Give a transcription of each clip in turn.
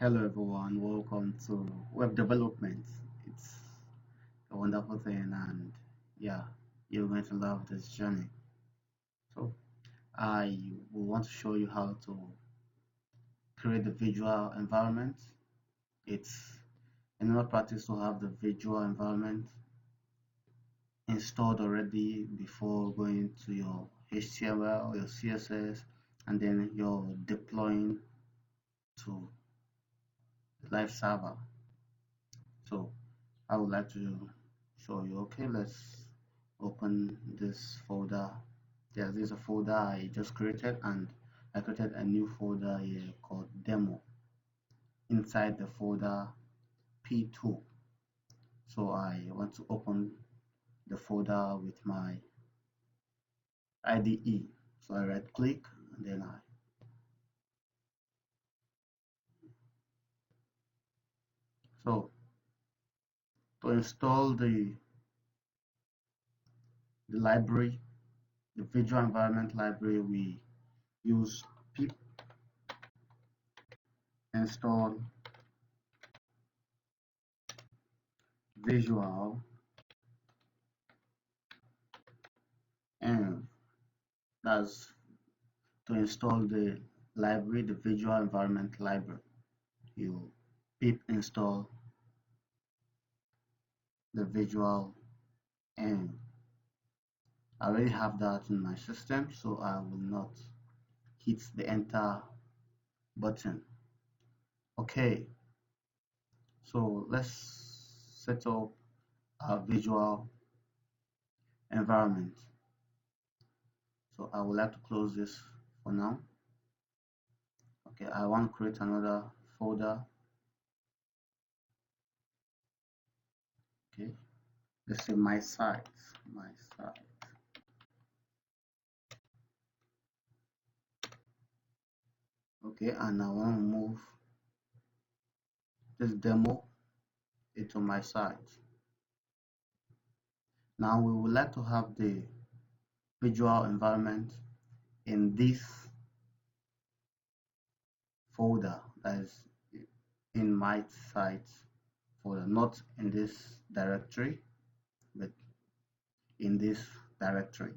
Hello everyone, welcome to web development. It's a wonderful thing and yeah, you're going to love this journey. So I will want to show you how to create the visual environment. It's another practice to have the visual environment installed already before going to your HTML, your CSS, and then you're deploying to the live server. So I would like to show you. Okay, let's open this folder. There's this folder I just created, and I created a new folder here called demo inside the folder P2. So I want to open the folder with my IDE. So I right click and then I so to install the library, the visual environment library, we use pip install visual and that's to install the library, the visual environment library. You pip install the visual and I already have that in my system, so I will not hit the enter button. Okay, so let's set up our visual environment. So I would like to close this for now. Okay, I want to create another folder. Okay, let's say my site. Okay, and I want to move this demo into my site. Now we would like to have the visual environment in this folder, that is in my site folder, not in this directory, but in this directory.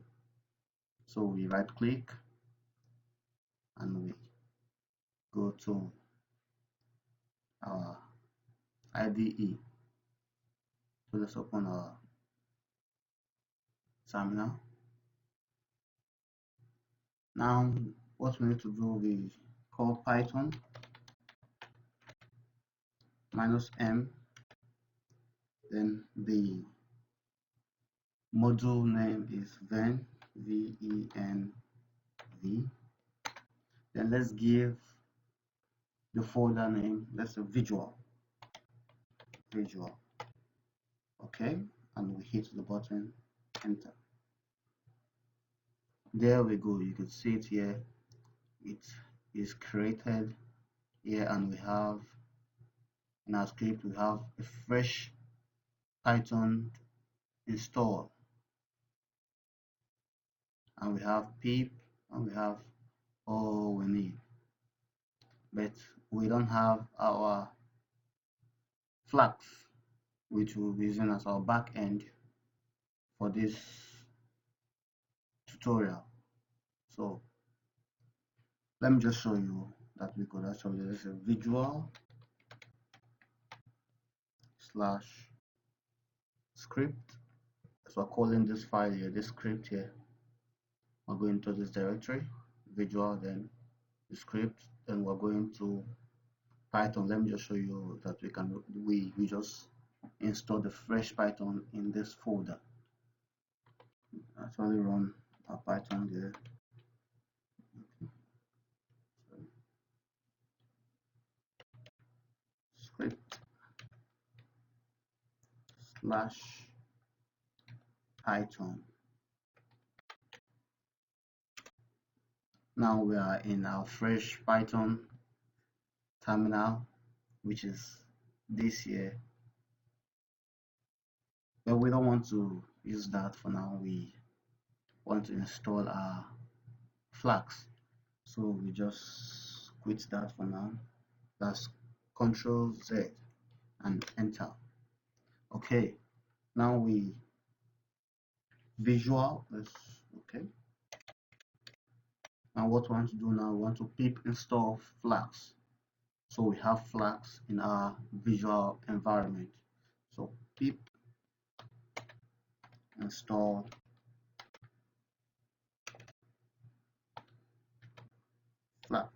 So we right click and we go to our IDE. So let's open our terminal. Now what we need to do, we call Python -m, then the module name is Venv, V-E-N-V. Then let's give the folder name, let's say visual. Okay, and we hit the button, enter. There we go, you can see it here. It is created here, and we have in our script, we have a fresh Python install, and we have pip, and we have all we need, but we don't have our Flask, which we'll be using as our back end for this tutorial. So let me just show you that we could actually use a visual slash script. So we're calling this file here, this script here. We're going to this directory, visual, then the script, then we're going to Python. Let me just show you that we just install the fresh Python in this folder. Actually run our Python there. Script slash Python. Now we are in our fresh Python terminal, which is this here, but we don't want to use that for now. We want to install our Flask, so we just quit that for now. That's Control Z and enter. Okay, now we visual. Okay. Now what we want to do now, we want to pip install Flask. So we have Flask in our visual environment. So pip install Flask.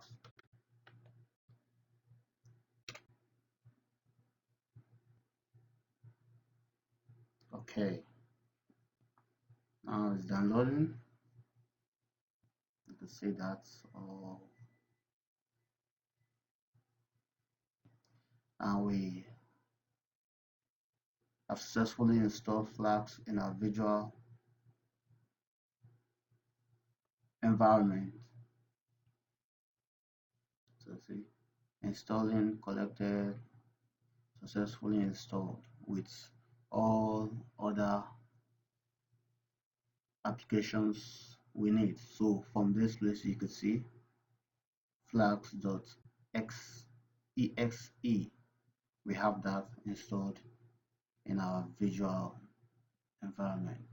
Okay, now it's downloading. You can see that. Oh, and we have successfully installed Flask in our visual environment. So see, installing collected, successfully installed with all other applications we need. So from this place you can see flask.exe. We have that installed in our visual environment.